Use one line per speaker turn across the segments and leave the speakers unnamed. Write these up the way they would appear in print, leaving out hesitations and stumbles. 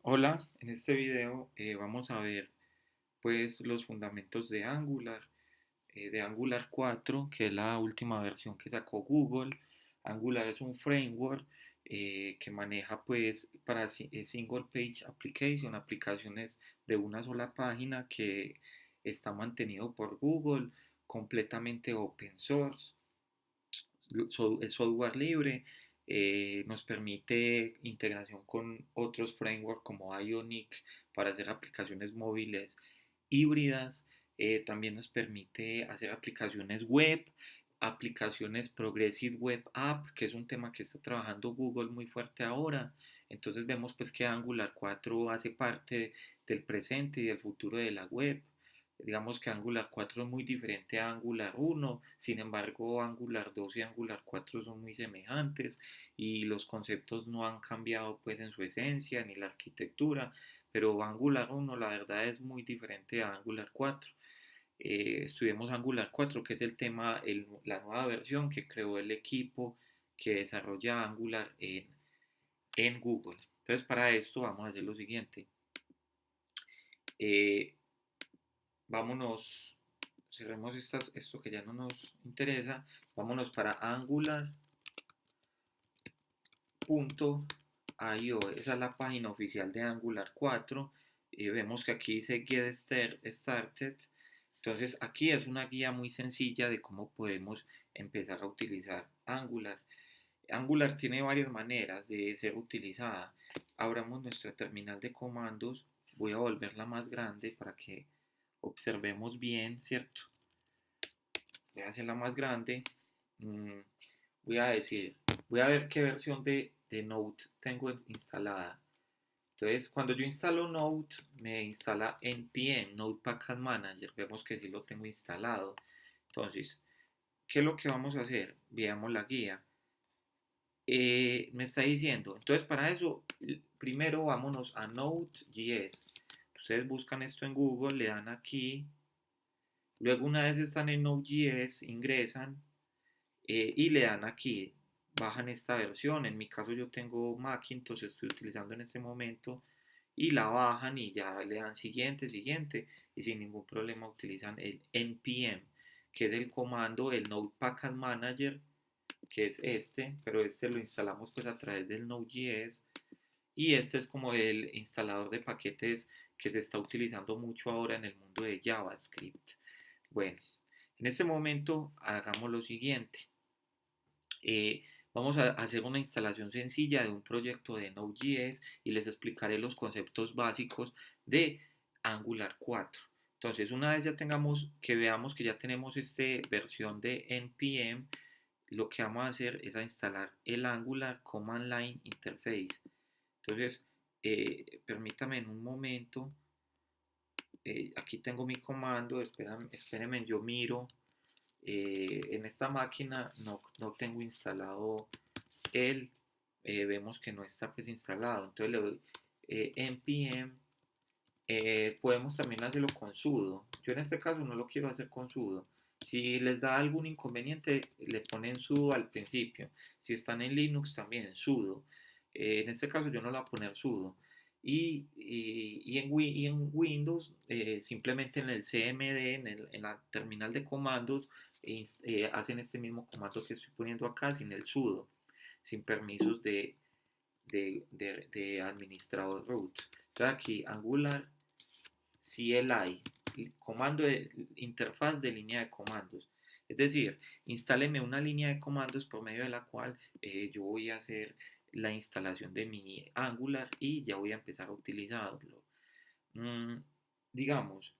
Hola, en este video vamos a ver pues los fundamentos de Angular 4, que es la última versión que sacó Google. Angular es un framework que maneja pues para single page application, aplicaciones de una sola página que está mantenido por Google, completamente open source, es software libre, nos permite integración con otros frameworks como Ionic para hacer aplicaciones móviles híbridas, también nos permite hacer aplicaciones web, aplicaciones Progressive Web App, que es un tema que está trabajando Google muy fuerte ahora. Entonces vemos pues que Angular 4 hace parte del presente y del futuro de la web. Digamos que Angular 4 es muy diferente a Angular 1, sin embargo Angular 2 y Angular 4 son muy semejantes y los conceptos no han cambiado pues en su esencia ni la arquitectura, pero Angular 1 la verdad es muy diferente a Angular 4. Estudiemos Angular 4, que es el tema, la nueva versión que creó el equipo que desarrolla Angular en Google. Entonces para esto vamos a hacer lo siguiente. Eh, Vámonos, cerremos esto que ya no nos interesa, vámonos para angular.io, esa es la página oficial de Angular 4, y vemos que aquí dice Get Started, entonces aquí es una guía muy sencilla de cómo podemos empezar a utilizar Angular. Angular tiene varias maneras de ser utilizada. Abramos nuestra terminal de comandos, voy a volverla más grande para que observemos bien, ¿cierto? Voy a hacerla más grande. Mm, voy a decir, voy a ver qué versión de Node tengo instalada. Entonces, cuando yo instalo Node, me instala npm, Node Package Manager. Vemos que sí lo tengo instalado. Entonces, ¿qué es lo que vamos a hacer? Veamos la guía. Me está diciendo, entonces para eso, primero vámonos a Node.js. Ustedes buscan esto en Google, le dan aquí. Luego, una vez están en Node.js, ingresan y le dan aquí, bajan esta versión. En mi caso yo tengo Macintosh, estoy utilizando en este momento, y la bajan y ya le dan siguiente, siguiente, y sin ningún problema utilizan el npm, que es el comando, el Node Package Manager, que es este, pero este lo instalamos pues a través del Node.js, y este es como el instalador de paquetes que se está utilizando mucho ahora en el mundo de JavaScript. Bueno, en este momento hagamos lo siguiente. Vamos a hacer una instalación sencilla de un proyecto de Node.js y les explicaré los conceptos básicos de Angular 4. Entonces, una vez ya tengamos, que veamos que ya tenemos esta versión de npm, lo que vamos a hacer es a instalar el Angular Command Line Interface. Entonces, permítame en un momento, aquí tengo mi comando, espérenme, yo miro. En esta máquina no tengo instalado el, vemos que no está pues instalado, entonces le doy npm, podemos también hacerlo con sudo. Yo en este caso no lo quiero hacer con sudo. Si les da algún inconveniente, le ponen sudo al principio. Si están en Linux, también sudo. En este caso yo no le voy a poner sudo. Y en Windows, simplemente en el CMD, en la terminal de comandos, hacen este mismo comando que estoy poniendo acá sin el sudo, sin permisos de administrador root. Entonces aquí Angular CLI, comando de interfaz de línea de comandos. Es decir, instáleme una línea de comandos por medio de la cual yo voy a hacer la instalación de mi Angular y ya voy a empezar a utilizarlo. Mm, digamos,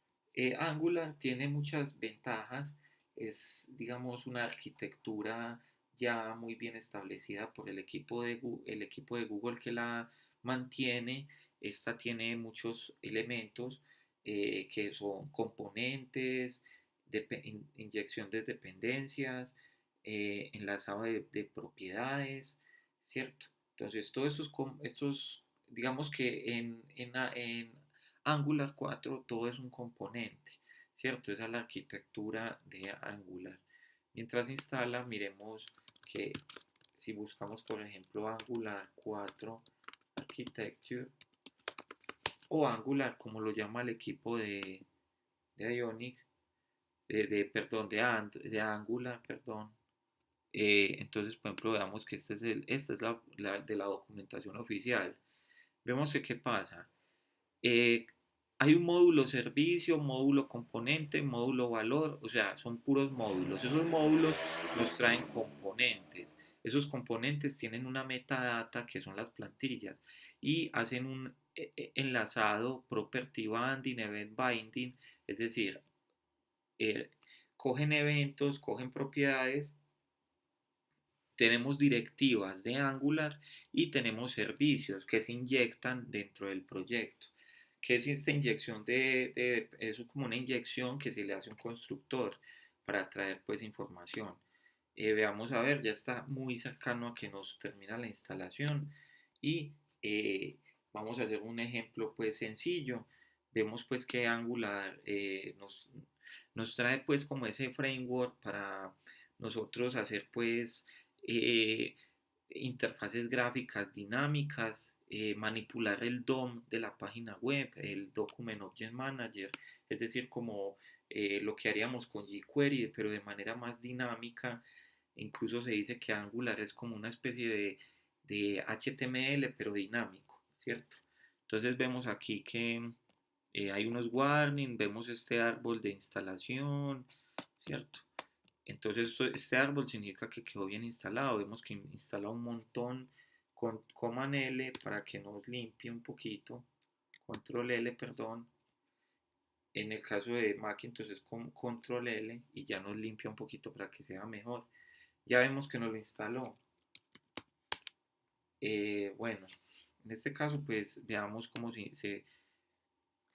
Angular tiene muchas ventajas, es, digamos, una arquitectura ya muy bien establecida por el equipo de Google que la mantiene. Esta tiene muchos elementos que son componentes, inyección de dependencias, enlazado de propiedades, ¿cierto? Entonces, todos estos digamos que en Angular 4 todo es un componente, ¿cierto? Esa es la arquitectura de Angular. Mientras se instala, miremos que si buscamos, por ejemplo, Angular 4 Architecture, o Angular, como lo llama el equipo de Ionic, perdón, de Angular, perdón. Entonces, por ejemplo, veamos que esta es de la documentación oficial. Vemos que qué pasa. Eh, Hay un módulo servicio, módulo componente, módulo valor, o sea, son puros módulos. Esos módulos nos traen componentes. Esos componentes tienen una metadata que son las plantillas y hacen un enlazado property binding, event binding, es decir, eh, cogen eventos, cogen propiedades, tenemos directivas de Angular y tenemos servicios que se inyectan dentro del proyecto. ¿Qué es esta inyección es como una inyección que se le hace a un constructor para traer pues información? Veamos a ver, ya está muy cercano a que nos termina la instalación y vamos a hacer un ejemplo pues sencillo. Vemos pues que Angular nos trae pues como ese framework para nosotros hacer pues eh, interfaces gráficas dinámicas, manipular el DOM de la página web, el Document Object Manager, es decir, como lo que haríamos con jQuery, pero de manera más dinámica. Incluso se dice que Angular es como una especie de HTML, pero dinámico, ¿cierto? Entonces vemos aquí que hay unos warnings, vemos este árbol de instalación, ¿cierto? Entonces este árbol significa que quedó bien instalado. Vemos que instala un montón con Command L para que nos limpie un poquito. Control L, perdón. En el caso de Mac, entonces con Control L y ya nos limpia un poquito para que sea mejor. Ya vemos que nos lo instaló. Bueno, en este caso, pues veamos cómo se.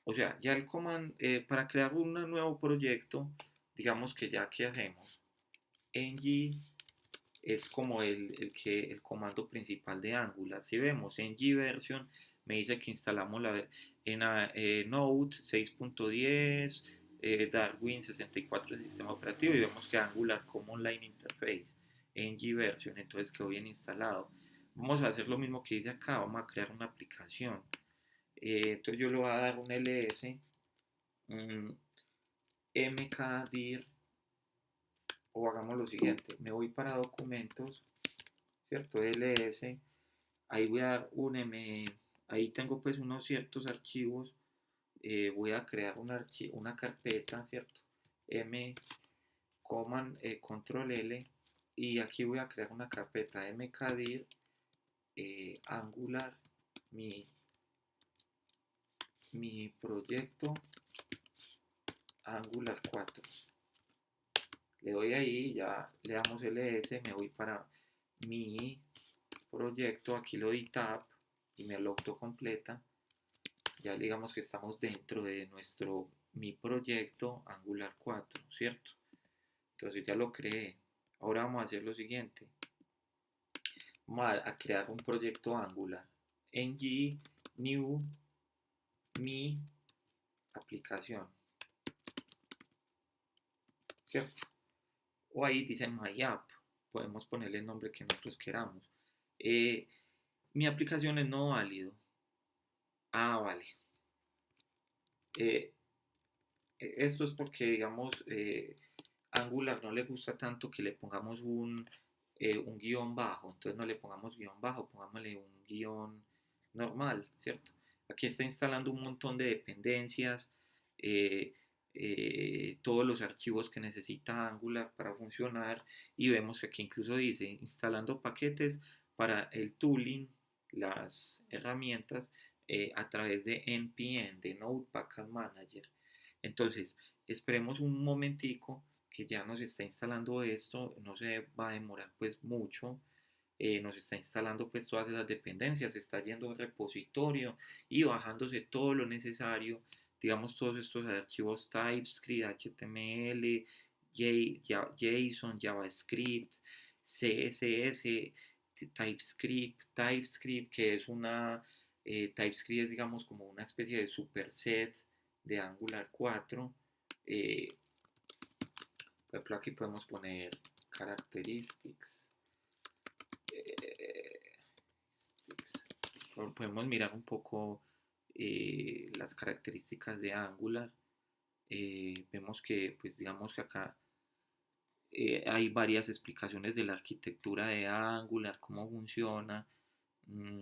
O sea, ya el command, para crear un nuevo proyecto, digamos que ya, ¿qué hacemos? ng es como el comando principal de Angular. Si vemos en Gversion, me dice que instalamos en Node 6.10, Darwin 64 el sistema operativo y vemos que Angular como Online Interface en Gversion, entonces quedó bien instalado. Vamos a hacer lo mismo que dice acá, vamos a crear una aplicación. Entonces yo le voy a dar un ls, mkdir, o hagamos lo siguiente, me voy para documentos, ¿cierto? ls, ahí voy a dar ahí tengo pues unos ciertos archivos, voy a crear una carpeta, ¿cierto? M, command, control L, y aquí voy a crear una carpeta mkdir, angular, mi proyecto angular 4. Le doy ahí, ya le damos ls, me voy para mi proyecto, aquí lo di tab y me lo autocompleta. Ya digamos que estamos dentro de mi proyecto Angular 4, ¿cierto? Entonces ya lo creé. Ahora vamos a hacer lo siguiente. Vamos a crear un proyecto Angular. ng new mi aplicación, ¿cierto? O ahí dice my app. Podemos ponerle el nombre que nosotros queramos. Mi aplicación es no válido. Ah, vale. Eh, Esto es porque, digamos, Angular no le gusta tanto que le pongamos un guión bajo, entonces no le pongamos guión bajo, pongámosle un guión normal, ¿cierto? Aquí está instalando un montón de dependencias, eh, todos los archivos que necesita Angular para funcionar y vemos que aquí incluso dice instalando paquetes para el tooling, las herramientas a través de npm, de Node Package Manager. Entonces, esperemos un momentico que ya nos está instalando esto, no se va a demorar pues mucho, nos está instalando pues todas esas dependencias, está yendo al repositorio y bajándose todo lo necesario, digamos todos estos archivos TypeScript, HTML, JSON, JavaScript, CSS, TypeScript que es TypeScript es digamos como una especie de superset de Angular 4. Por ejemplo, aquí podemos poner characteristics. Podemos mirar un poco las características de Angular. Vemos que, pues digamos que acá hay varias explicaciones de la arquitectura de Angular, cómo funciona. mm,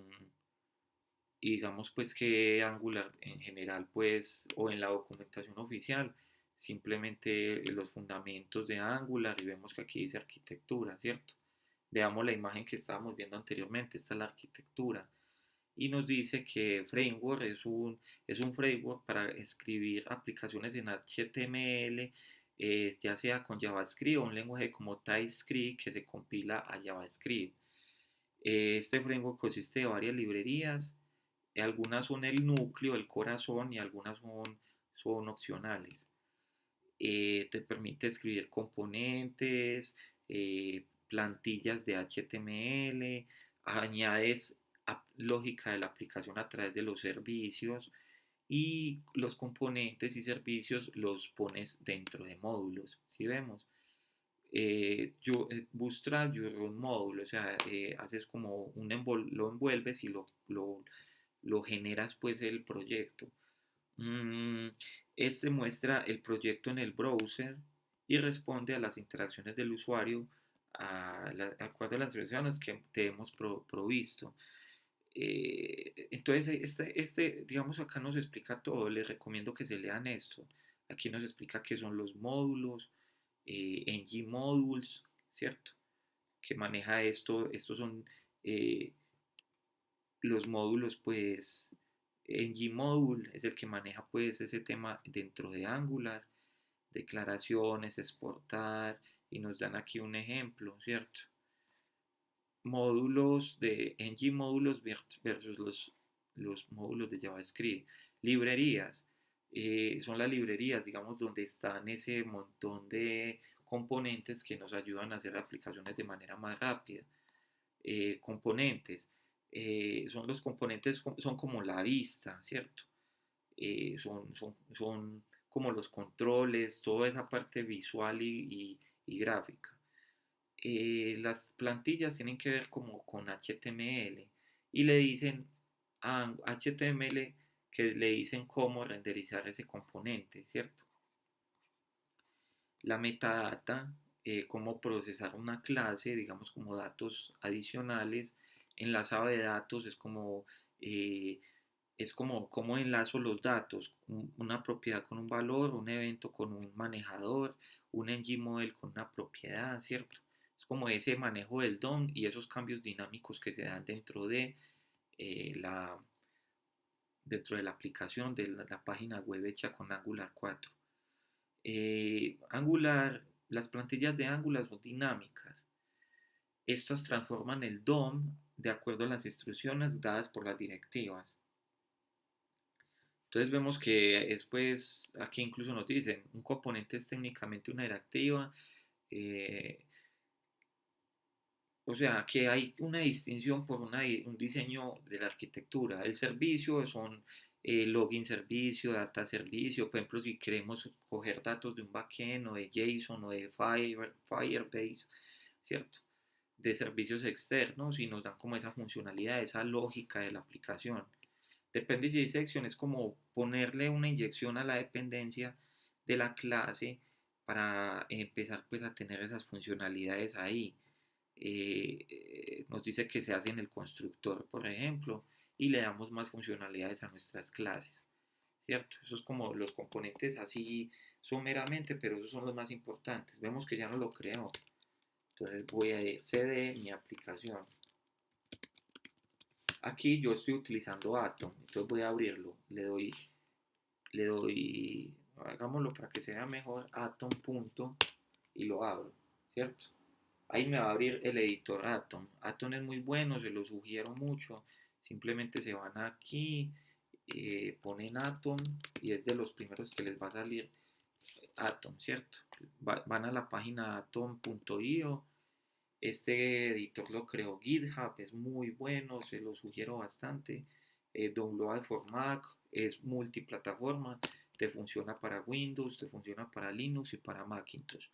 y digamos pues que Angular en general pues o en la documentación oficial simplemente los fundamentos de Angular y vemos que aquí dice arquitectura, ¿cierto? Veamos la imagen que estábamos viendo anteriormente, esta es la arquitectura y nos dice que framework es un framework para escribir aplicaciones en HTML, ya sea con JavaScript o un lenguaje como TypeScript que se compila a JavaScript. Este framework consiste de varias librerías, algunas son el núcleo, el corazón y algunas son opcionales. Te permite escribir componentes, plantillas de HTML, añades lógica de la aplicación a través de los servicios y los componentes y servicios los pones dentro de módulos. Si vemos, Bootstrap yo un módulo, o sea, haces como lo envuelves y lo generas pues el proyecto. Mm, Este muestra el proyecto en el browser y responde a las interacciones del usuario de acuerdo a las instrucciones que te hemos provisto. Entonces, digamos, acá nos explica todo. Les recomiendo que se lean esto. Aquí nos explica qué son los módulos, ng modules, ¿cierto? Que maneja esto. Estos son eh, los módulos, pues, ng module es el que maneja, pues, ese tema dentro de Angular, declaraciones, exportar, y nos dan aquí un ejemplo, ¿cierto? Módulos de ng módulos versus los módulos de JavaScript. Librerías. Son las librerías, digamos, donde están ese montón de componentes que nos ayudan a hacer aplicaciones de manera más rápida. Componentes. Son los componentes, son como la vista, ¿cierto? Son como los controles, toda esa parte visual y gráfica. Las plantillas tienen que ver como con HTML y le dicen a HTML que le dicen cómo renderizar ese componente, ¿cierto? La metadata, cómo procesar una clase, digamos como datos adicionales. Enlazado de datos eh, es como cómo enlazo los datos, una propiedad con un valor, un evento con un manejador, un ng-model con una propiedad, ¿cierto? Es como ese manejo del DOM y esos cambios dinámicos que se dan eh, la, dentro de la aplicación de la página web hecha con Angular 4. Las plantillas de Angular son dinámicas. Estas transforman el DOM de acuerdo a las instrucciones dadas por las directivas. Entonces vemos que después, aquí incluso nos dicen, un componente es técnicamente una directiva, eh, o sea, que hay una distinción por un diseño de la arquitectura. El servicio son login servicio, data servicio, por ejemplo, si queremos coger datos de un backend o de JSON o de Firebase, ¿cierto? De servicios externos y nos dan como esa funcionalidad, esa lógica de la aplicación. Dependency section es como ponerle una inyección a la dependencia de la clase para empezar pues a tener esas funcionalidades ahí. Nos dice que se hace en el constructor, por ejemplo, y le damos más funcionalidades a nuestras clases, ¿cierto? Eso es como los componentes así someramente, pero esos son los más importantes. Vemos que ya no lo creo. Entonces voy a cd mi aplicación. Aquí yo estoy utilizando Atom, entonces voy a abrirlo, le doy, hagámoslo para que sea mejor, Atom punto y lo abro, ¿cierto? Ahí me va a abrir el editor Atom. Atom es muy bueno, se lo sugiero mucho. Simplemente se van aquí, ponen Atom y es de los primeros que les va a salir Atom, ¿cierto? Van a la página atom.io. Este editor lo creó GitHub, es muy bueno, se lo sugiero bastante. Download for Mac, es multiplataforma, te funciona para Windows, te funciona para Linux y para Macintosh.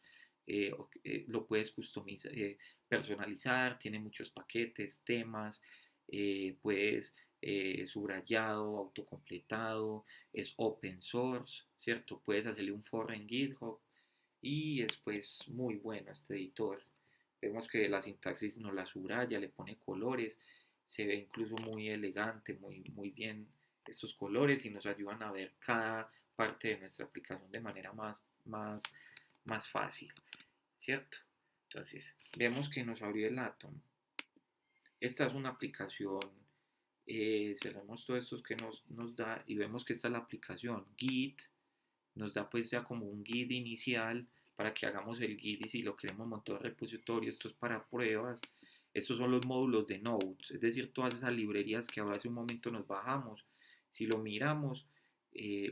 Lo puedes customizar, personalizar, tiene muchos paquetes, temas, puedes subrayado, autocompletado, es open source, ¿cierto? Puedes hacerle un for en GitHub y es pues muy bueno este editor. Vemos que la sintaxis nos la subraya, le pone colores, se ve incluso muy elegante, muy bien estos colores y nos ayudan a ver cada parte de nuestra aplicación de manera más fácil, ¿cierto? Entonces, vemos que nos abrió el Atom. Esta es una aplicación, cerramos todos estos que nos da y vemos que esta es la aplicación Git, nos da pues ya como un Git inicial para que hagamos el Git y si lo queremos montar en repositorio, esto es para pruebas. Estos son los módulos de Node, es decir, todas esas librerías que ahora hace un momento nos bajamos. Si lo miramos,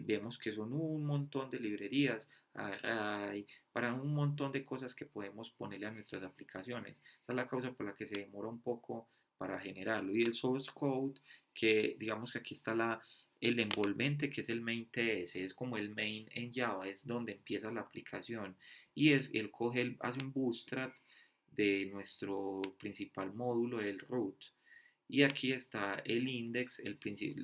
vemos que son un montón de librerías array, para un montón de cosas que podemos ponerle a nuestras aplicaciones. Esa es la causa por la que se demora un poco para generarlo. Y el source code, que digamos que aquí está el envolvente, que es el main TS, es como el main en Java, es donde empieza la aplicación. Y él hace un bootstrap de nuestro principal módulo, el root. Y aquí está el index,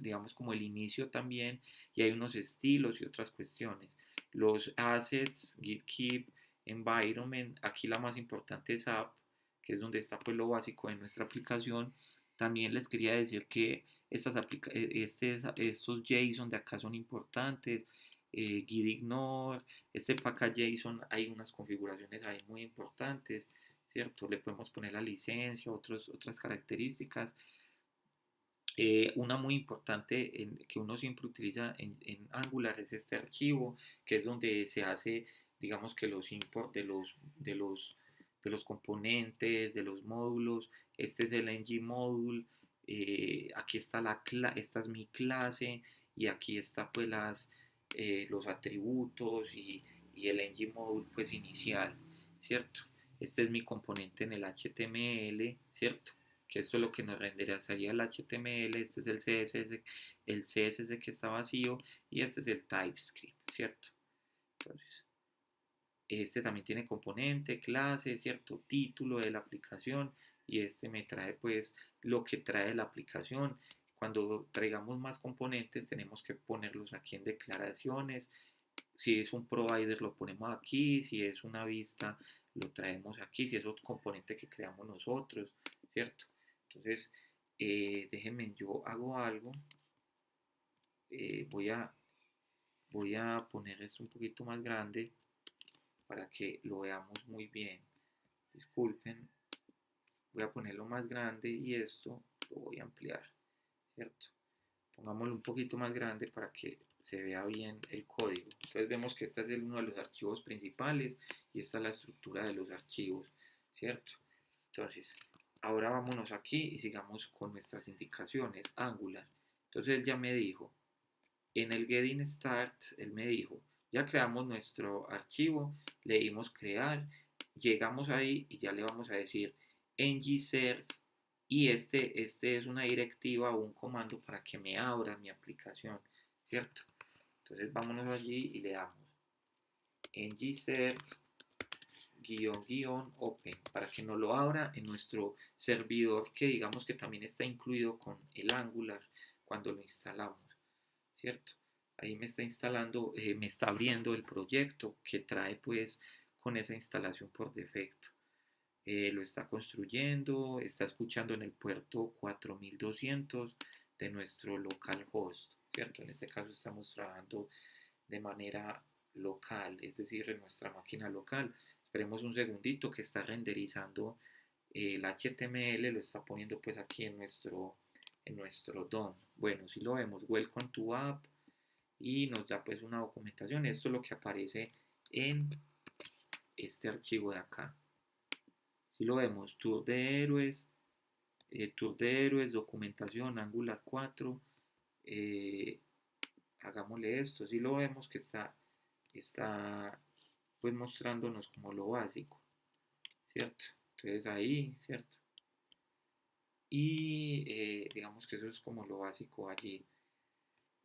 digamos como el inicio también, y hay unos estilos y otras cuestiones. Los assets, git keep, environment, aquí la más importante es app, que es donde está pues lo básico de nuestra aplicación. También les quería decir que estos JSON de acá son importantes. Git ignore, este package JSON hay unas configuraciones ahí muy importantes, ¿cierto? Le podemos poner la licencia, otras características. Una muy importante que uno siempre utiliza en Angular es este archivo, que es donde se hace, digamos que los import de los componentes, de los módulos. Este es el ng module. Aquí está esta es mi clase y aquí está pues los atributos y el ng module pues inicial, ¿cierto? Este es mi componente en el HTML, ¿cierto? Que esto es lo que nos renderizaría el HTML, este es el CSS que está vacío y este es el TypeScript, ¿cierto? Entonces, este también tiene componente, clase, ¿cierto? Título de la aplicación y este me trae pues lo que trae la aplicación. Cuando traigamos más componentes tenemos que ponerlos aquí en declaraciones. Si es un provider lo ponemos aquí, si es una vista lo traemos aquí, si es otro componente que creamos nosotros, ¿cierto? Entonces, déjenme, yo hago algo, eh, voy a, voy a poner esto un poquito más grande para que lo veamos muy bien. Disculpen, voy a ponerlo más grande y esto lo voy a ampliar, ¿cierto? Pongámoslo un poquito más grande para que se vea bien el código. Entonces vemos que este es uno de los archivos principales y esta es la estructura de los archivos, ¿cierto? Entonces, ahora vámonos aquí y sigamos con nuestras indicaciones. Angular. Entonces él ya me dijo, en el getting start, él me dijo, ya creamos nuestro archivo, le dimos crear, llegamos ahí y ya le vamos a decir ngserve y este es una directiva o un comando para que me abra mi aplicación, ¿cierto? Entonces vámonos allí y le damos ngserve open para que nos lo abra en nuestro servidor que digamos que también está incluido con el Angular cuando lo instalamos, ¿cierto? Ahí me está instalando, me está abriendo el proyecto que trae pues con esa instalación por defecto. Lo está construyendo, está escuchando en el puerto 4200 de nuestro localhost, ¿cierto? En este caso estamos trabajando de manera local, es decir, en nuestra máquina local. Esperemos un segundito que está renderizando el HTML, lo está poniendo pues aquí en nuestro DOM. Bueno, si lo vemos, welcome to app y nos da pues una documentación. Esto es lo que aparece en este archivo de acá. Si lo vemos, tour de héroes, documentación, Angular 4, eh, hagámosle esto. Si lo vemos que está pues mostrándonos como lo básico, ¿cierto? Entonces ahí, ¿cierto? Y digamos que eso es como lo básico allí.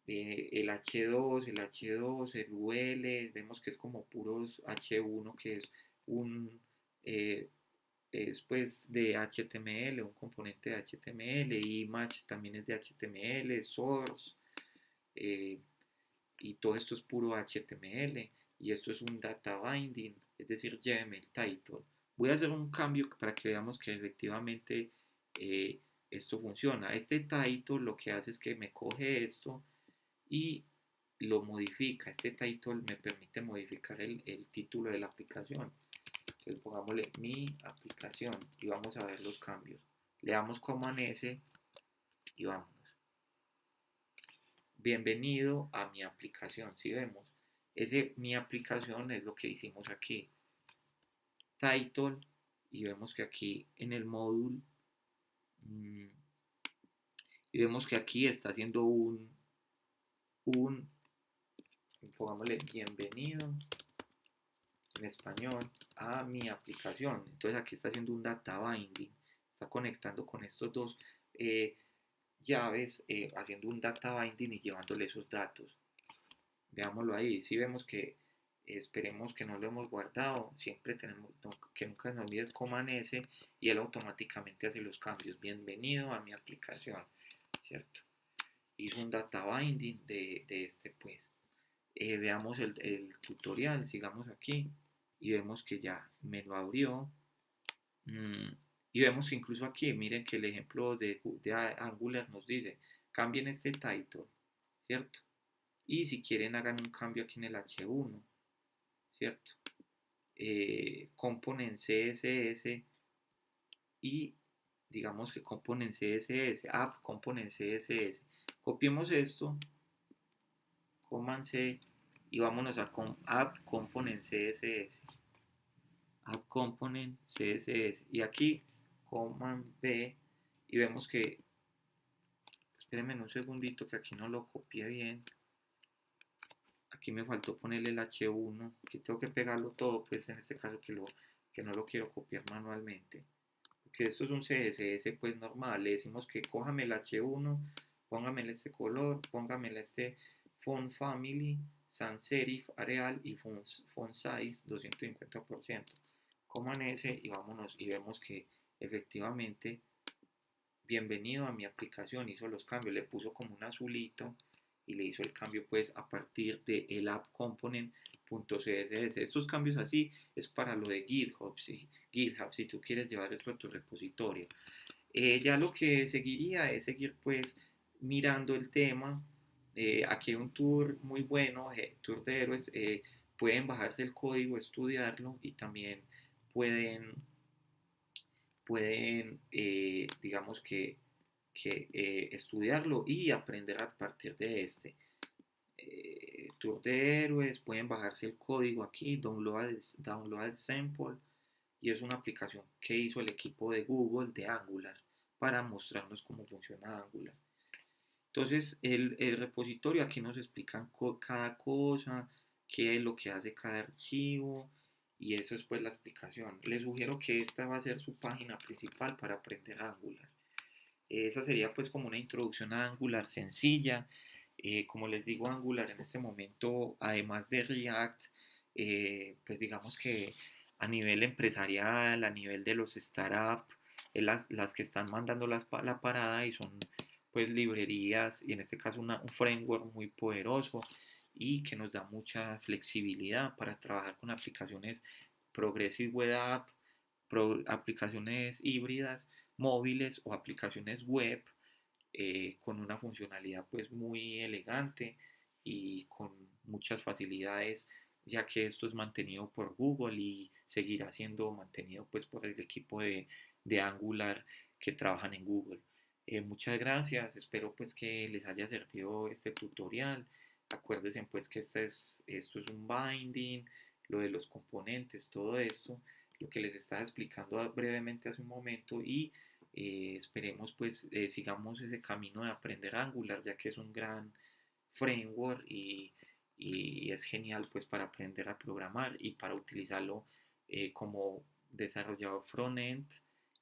El H2, el UL, vemos que es como puros H1, que es un, eh, es pues de HTML, un componente de HTML, image también es de HTML, source, eh, y todo esto es puro HTML, y esto es un data binding, es decir, lléveme el title. Voy a hacer un cambio para que veamos que efectivamente eh, esto funciona. Este title lo que hace es que me coge esto y lo modifica. Este title me permite modificar el título de la aplicación. Entonces pongámosle mi aplicación y vamos a ver los cambios. Le damos Command S y vámonos. Bienvenido a mi aplicación. Si vemos, ese mi aplicación es lo que hicimos aquí. Title, y vemos que aquí en el módulo y vemos que aquí está haciendo un pongámosle bienvenido en español a mi aplicación. Entonces aquí está haciendo un data binding, está conectando con estos dos llaves, haciendo un data binding y llevándole esos datos. Veámoslo ahí. Si vemos que esperemos que no lo hemos guardado, siempre tenemos que nunca nos olvides Command S y él automáticamente hace los cambios. Bienvenido a mi aplicación, ¿cierto? Hizo un data binding de este pues. Veamos el tutorial, sigamos aquí y vemos que ya me lo abrió. Y vemos que incluso aquí, miren que el ejemplo de Angular nos dice, cambien este title, ¿cierto? Y si quieren hagan un cambio aquí en el H1, ¿cierto? Component CSS y digamos que component CSS, app component CSS. Copiemos esto, Command C y vámonos a app component CSS. App component CSS y aquí Command B y vemos que, espérenme un segundito que aquí no lo copié bien. Aquí me faltó ponerle el H1, que tengo que pegarlo todo, pues en este caso que no lo quiero copiar manualmente. Porque esto es un CSS pues normal, le decimos que cójame el H1, póngamele este color, póngamele este font family, sans serif, Arial y font size 250%. Coman ese y vámonos y vemos que efectivamente bienvenido a mi aplicación, hizo los cambios, le puso como un azulito y le hizo el cambio pues a partir de el app component.css. Estos cambios así es para lo de GitHub, si tú quieres llevar esto a tu repositorio. Ya lo que seguiría es seguir pues mirando el tema. Aquí hay un tour muy bueno, tour de héroes. Pueden bajarse el código, estudiarlo y también pueden digamos que estudiarlo y aprender a partir de este. Tour de héroes, pueden bajarse el código aquí, download sample, y es una aplicación que hizo el equipo de Google de Angular para mostrarnos cómo funciona Angular. Entonces, el repositorio aquí nos explican cada cosa, qué es lo que hace cada archivo, y eso es pues la explicación. Les sugiero que esta va a ser su página principal para aprender Angular. Esa sería pues como una introducción a Angular sencilla. Como les digo, Angular en este momento, además de React, pues digamos que a nivel empresarial, a nivel de los startups, las que están mandando la parada y son pues librerías y en este caso un framework muy poderoso y que nos da mucha flexibilidad para trabajar con aplicaciones Progressive Web App, aplicaciones híbridas, móviles o aplicaciones web con una funcionalidad pues muy elegante y con muchas facilidades ya que esto es mantenido por Google y seguirá siendo mantenido pues por el equipo de Angular que trabajan en Google. Muchas gracias, espero pues que les haya servido este tutorial. Acuérdense pues que esto es un binding, lo de los componentes, todo esto, lo que les estaba explicando brevemente hace un momento y esperemos pues sigamos ese camino de aprender Angular ya que es un gran framework y es genial pues para aprender a programar y para utilizarlo como desarrollador frontend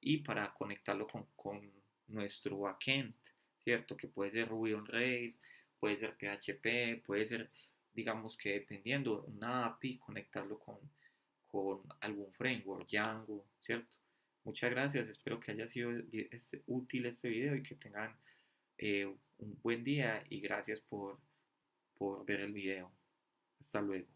y para conectarlo con nuestro backend, ¿cierto? Que puede ser Ruby on Rails, puede ser PHP, puede ser, digamos que dependiendo, una API, conectarlo con algún framework, Django, ¿cierto? Muchas gracias, espero que haya sido útil este video y que tengan un buen día y gracias por ver el video. Hasta luego.